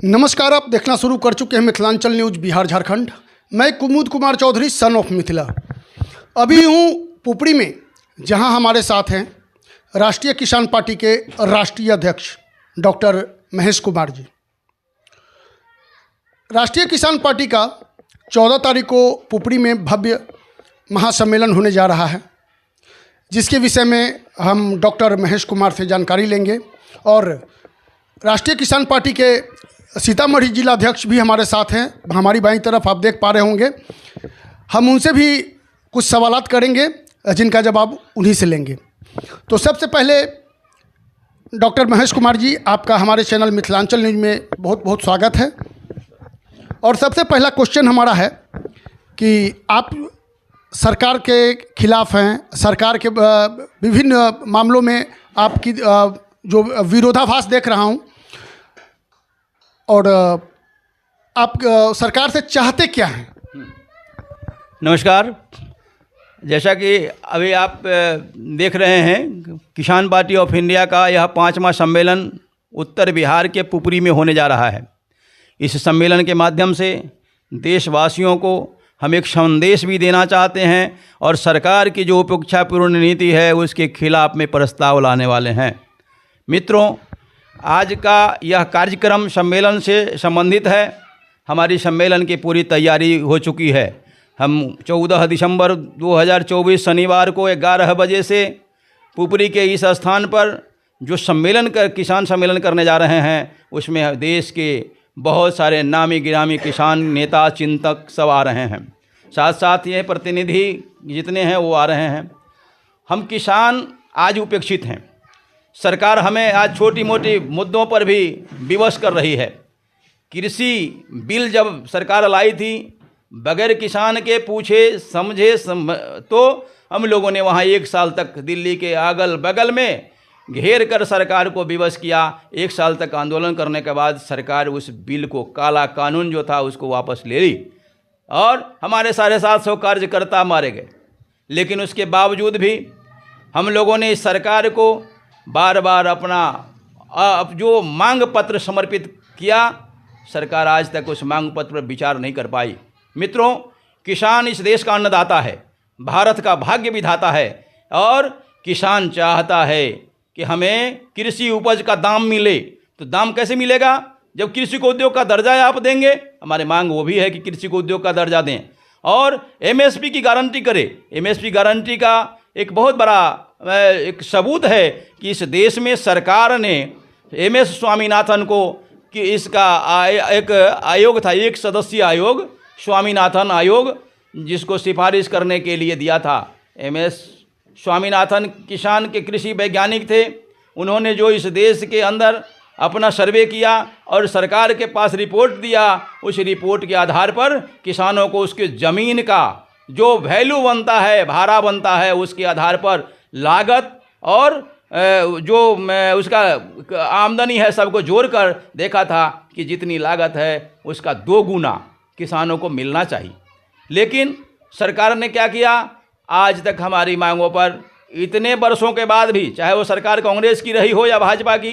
नमस्कार, आप देखना शुरू कर चुके हैं मिथिलांचल न्यूज बिहार झारखंड। मैं कुमुद कुमार चौधरी, सन ऑफ मिथिला। अभी हूँ पुपड़ी में, जहां हमारे साथ हैं राष्ट्रीय किसान पार्टी के राष्ट्रीय अध्यक्ष डॉक्टर महेश कुमार जी। राष्ट्रीय किसान पार्टी का 14 तारीख को पुपड़ी में भव्य महासम्मेलन होने जा रहा है, जिसके विषय में हम डॉक्टर महेश कुमार से जानकारी लेंगे। और राष्ट्रीय किसान पार्टी के सीतामढ़ी जिला अध्यक्ष भी हमारे साथ हैं, हमारी बाईं तरफ आप देख पा रहे होंगे। हम उनसे भी कुछ सवालात करेंगे, जिनका जवाब उन्हीं से लेंगे। तो सबसे पहले डॉक्टर महेश कुमार जी, आपका हमारे चैनल मिथिलांचल न्यूज में बहुत बहुत स्वागत है। और सबसे पहला क्वेश्चन हमारा है कि आप सरकार के खिलाफ हैं, सरकार के विभिन्न मामलों में आपकी जो विरोधाभास देख रहा हूं, और आप सरकार से चाहते क्या हैं? नमस्कार। जैसा कि अभी आप देख रहे हैं, किसान पार्टी ऑफ इंडिया का यह 5वां सम्मेलन उत्तर बिहार के पुपरी में होने जा रहा है। इस सम्मेलन के माध्यम से देशवासियों को हम एक संदेश भी देना चाहते हैं और सरकार की जो उपेक्षापूर्ण नीति है उसके खिलाफ में प्रस्ताव लाने वाले हैं। मित्रों, आज का यह कार्यक्रम सम्मेलन से संबंधित है। हमारी सम्मेलन की पूरी तैयारी हो चुकी है। हम 14 दिसंबर 2024 शनिवार को 11 बजे से पुपरी के इस स्थान पर जो किसान सम्मेलन करने जा रहे हैं, उसमें देश के बहुत सारे नामी गिरामी किसान नेता, चिंतक सब आ रहे हैं। साथ साथ ये प्रतिनिधि जितने हैं वो आ रहे हैं। हम किसान आज उपेक्षित हैं। सरकार हमें आज छोटी मोटी मुद्दों पर भी विवश कर रही है। कृषि बिल जब सरकार लाई थी, बगैर किसान के पूछे समझे तो हम लोगों ने वहाँ 1 साल तक दिल्ली के अगल बगल में घेर कर सरकार को विवश किया। 1 साल तक आंदोलन करने के बाद सरकार उस बिल को, काला कानून जो था, उसको वापस ले ली और हमारे 750 कार्यकर्ता मारे गए। लेकिन उसके बावजूद भी हम लोगों ने इस सरकार को बार बार अपना जो मांग पत्र समर्पित किया, सरकार आज तक उस मांग पत्र पर विचार नहीं कर पाई। मित्रों, किसान इस देश का अन्नदाता है, भारत का भाग्य विधाता है और किसान चाहता है कि हमें कृषि उपज का दाम मिले। तो दाम कैसे मिलेगा? जब कृषि को उद्योग का दर्जा आप देंगे। हमारी मांग वो भी है कि कृषि को उद्योग का दर्जा दें और एमएसपी की गारंटी करें। एमएसपी गारंटी का एक बहुत बड़ा एक सबूत है कि इस देश में सरकार ने एमएस स्वामीनाथन को, कि इसका एक आयोग था, 1 सदस्यीय आयोग, स्वामीनाथन आयोग, जिसको सिफारिश करने के लिए दिया था। एमएस स्वामीनाथन किसान के कृषि वैज्ञानिक थे। उन्होंने जो इस देश के अंदर अपना सर्वे किया और सरकार के पास रिपोर्ट दिया, उस रिपोर्ट के आधार पर किसानों को उसके ज़मीन का जो वैल्यू बनता है, भाड़ा बनता है, उसके आधार पर लागत और जो उसका आमदनी है, सबको जोड़कर देखा था कि जितनी लागत है उसका 2 गुना किसानों को मिलना चाहिए। लेकिन सरकार ने क्या किया? आज तक हमारी मांगों पर इतने वर्षों के बाद भी, चाहे वो सरकार कांग्रेस की रही हो या भाजपा की,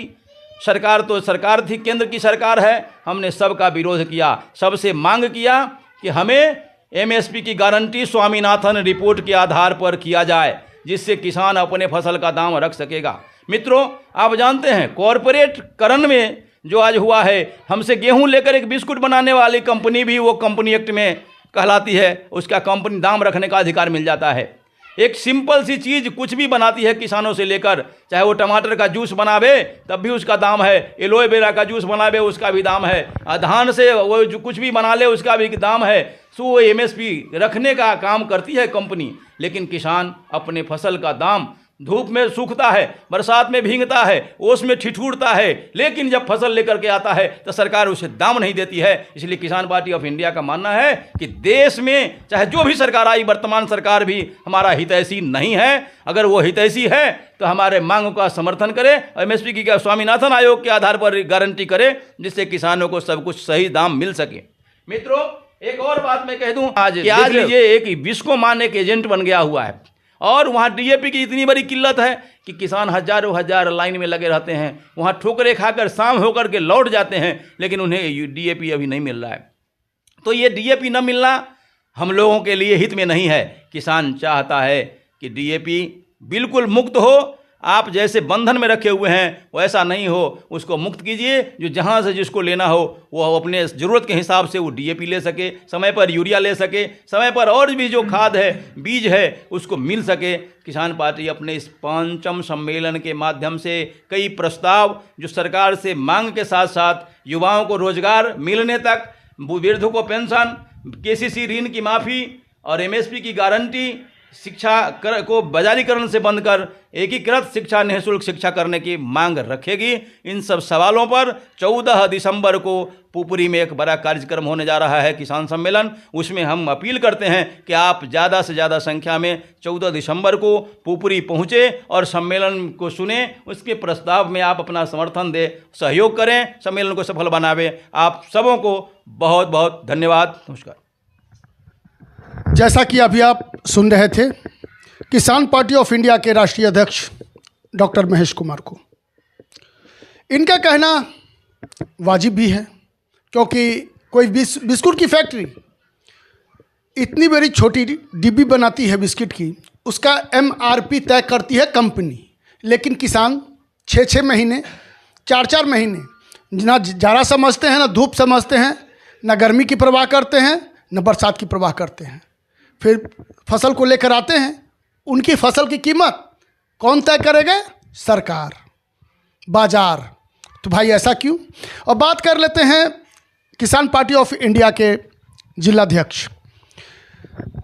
सरकार तो सरकार थी, केंद्र की सरकार है, हमने सबका विरोध किया, सबसे मांग किया कि हमें एमएसपी की गारंटी स्वामीनाथन रिपोर्ट के आधार पर किया जाए, जिससे किसान अपने फसल का दाम रख सकेगा। मित्रों, आप जानते हैं कॉरपोरेटकरण में जो आज हुआ है, हमसे गेहूं लेकर एक बिस्कुट बनाने वाली कंपनी भी वो कंपनी एक्ट में कहलाती है, उसका कंपनी दाम रखने का अधिकार मिल जाता है। एक सिंपल सी चीज़ कुछ भी बनाती है किसानों से लेकर, चाहे वो टमाटर का जूस बनावे तब भी उसका दाम है, एलोवेरा का जूस बनावे उसका भी दाम है, धान से वो जो कुछ भी बना ले उसका भी दाम है। सो वो एमएसपी रखने का काम करती है कंपनी। लेकिन किसान अपने फसल का दाम, धूप में सूखता है, बरसात में भीगता है, ओस में ठिठुरता है, लेकिन जब फसल लेकर के आता है तो सरकार उसे दाम नहीं देती है। इसलिए किसान पार्टी ऑफ इंडिया का मानना है कि देश में चाहे जो भी सरकार आई, वर्तमान सरकार भी हमारा हितैषी नहीं है। अगर वो हितैषी है तो हमारे मांग का समर्थन करे, एमएसपी की स्वामीनाथन आयोग के आधार पर गारंटी करे, जिससे किसानों को सब कुछ सही दाम मिल सके। मित्रों, एक और बात मैं कह दूं, आज लीजिए एक विश्वमान एक एजेंट बन गया हुआ है और वहाँ डीएपी की इतनी बड़ी किल्लत है कि किसान हजारों हजार लाइन में लगे रहते हैं, वहाँ ठोकरें खाकर शाम होकर के लौट जाते हैं, लेकिन उन्हें डीएपी अभी नहीं मिल रहा है। तो ये डीएपी न मिलना हम लोगों के लिए हित में नहीं है। किसान चाहता है कि डीएपी बिल्कुल मुक्त हो, आप जैसे बंधन में रखे हुए हैं वैसा नहीं हो, उसको मुक्त कीजिए। जो जहाँ से जिसको लेना हो वो अपने ज़रूरत के हिसाब से वो डीएपी ले सके, समय पर यूरिया ले सके, समय पर और भी जो खाद है, बीज है, उसको मिल सके। किसान पार्टी अपने इस 5वें सम्मेलन के माध्यम से कई प्रस्ताव जो सरकार से मांग के साथ साथ युवाओं को रोजगार मिलने तक, वृद्धों को पेंशन, केसीसी ऋण की माफ़ी और एमएसपी की गारंटी, शिक्षा को बाजारीकरण से बंद कर एकीकृत शिक्षा, निःशुल्क शिक्षा करने की मांग रखेगी। इन सब सवालों पर 14 दिसंबर को पुपरी में एक बड़ा कार्यक्रम होने जा रहा है, किसान सम्मेलन। उसमें हम अपील करते हैं कि आप ज़्यादा से ज़्यादा संख्या में 14 दिसंबर को पुपरी पहुँचे और सम्मेलन को सुने, उसके प्रस्ताव में आप अपना समर्थन दें, सहयोग करें, सम्मेलन को सफल बनावे। आप सबों को बहुत बहुत धन्यवाद। नमस्कार। जैसा कि अभी आप सुन रहे थे किसान पार्टी ऑफ इंडिया के राष्ट्रीय अध्यक्ष डॉक्टर महेश कुमार को, इनका कहना वाजिब भी है, क्योंकि कोई बिस्कुट की फैक्ट्री इतनी बड़ी छोटी डिब्बी बनाती है बिस्किट की, उसका एमआरपी तय करती है कंपनी, लेकिन किसान 6-6 महीने 4-4 महीने ना जाड़ा समझते हैं, ना धूप समझते हैं, ना गर्मी की परवाह करते हैं, ना बरसात की परवाह करते हैं। फिर फसल को लेकर आते हैं, उनकी फसल की कीमत कौन तय करेगा? सरकार, बाजार। तो भाई ऐसा क्यों? और बात कर लेते हैं किसान पार्टी ऑफ इंडिया के जिलाध्यक्ष।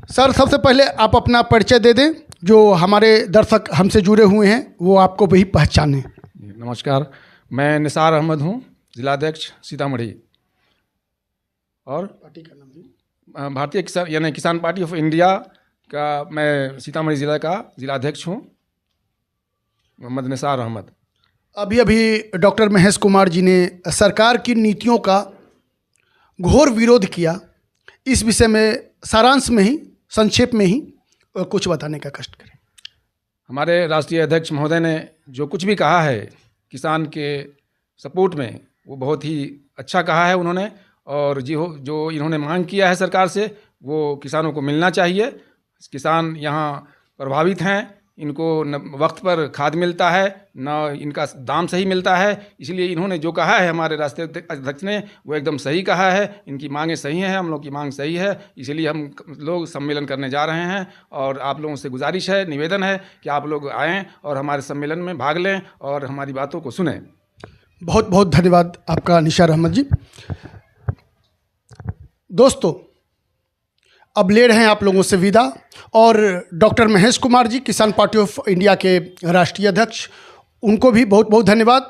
सर, सबसे पहले आप अपना परिचय दे दें, जो हमारे दर्शक हमसे जुड़े हुए हैं वो आपको भी पहचानें। नमस्कार, मैं निसार अहमद हूँ, जिलाध्यक्ष सीतामढ़ी, और पार्टी का नाम जी? भारतीय किसान यानी किसान पार्टी ऑफ इंडिया का मैं सीतामढ़ी ज़िला का जिलाध्यक्ष हूँ, मोहम्मद निसार अहमद। अभी डॉक्टर महेश कुमार जी ने सरकार की नीतियों का घोर विरोध किया। इस विषय में सारांश में ही, संक्षेप में ही कुछ बताने का कष्ट करें। हमारे राष्ट्रीय अध्यक्ष महोदय ने जो कुछ भी कहा है किसान के सपोर्ट में, वो बहुत ही अच्छा कहा है उन्होंने। और जो इन्होंने मांग किया है सरकार से, वो किसानों को मिलना चाहिए। किसान यहाँ प्रभावित हैं, इनको न वक्त पर खाद मिलता है, न इनका दाम सही मिलता है। इसलिए इन्होंने जो कहा है हमारे राष्ट्रीय अध्यक्ष ने, वो एकदम सही कहा है। इनकी मांगें सही हैं, हम लोग की मांग सही है, इसलिए हम लोग सम्मेलन करने जा रहे हैं। और आप लोगों से गुजारिश है, निवेदन है कि आप लोग आएँ और हमारे सम्मेलन में भाग लें और हमारी बातों को सुनें। बहुत बहुत धन्यवाद आपका निसार अहमद जी। दोस्तों, अब ले रहे हैं आप लोगों से विदा, और डॉक्टर महेश कुमार जी, किसान पार्टी ऑफ इंडिया के राष्ट्रीय अध्यक्ष, उनको भी बहुत बहुत धन्यवाद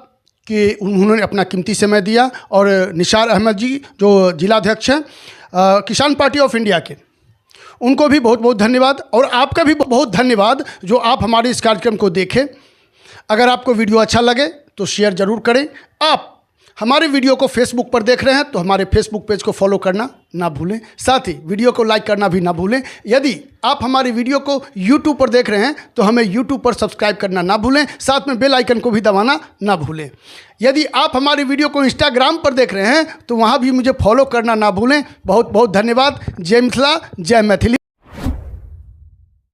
कि उन्होंने अपना कीमती समय दिया। और निसार अहमद जी जो जिलाध्यक्ष हैं किसान पार्टी ऑफ इंडिया के, उनको भी बहुत बहुत धन्यवाद। और आपका भी बहुत धन्यवाद जो आप हमारे इस कार्यक्रम को देखें। अगर आपको वीडियो अच्छा लगे तो शेयर ज़रूर करें। आप हमारे वीडियो को फेसबुक पर देख रहे हैं तो हमारे फेसबुक पेज को फॉलो करना ना भूलें, साथ ही वीडियो को लाइक करना भी ना भूलें। यदि आप हमारे वीडियो को यूट्यूब पर देख रहे हैं तो हमें यूट्यूब पर सब्सक्राइब करना ना भूलें, साथ में बेल आइकन को भी दबाना ना भूलें। यदि आप हमारे वीडियो को इंस्टाग्राम पर देख रहे हैं तो वहाँ भी मुझे फॉलो करना ना भूलें। बहुत बहुत धन्यवाद। जय मिथिला, जय मैथिली।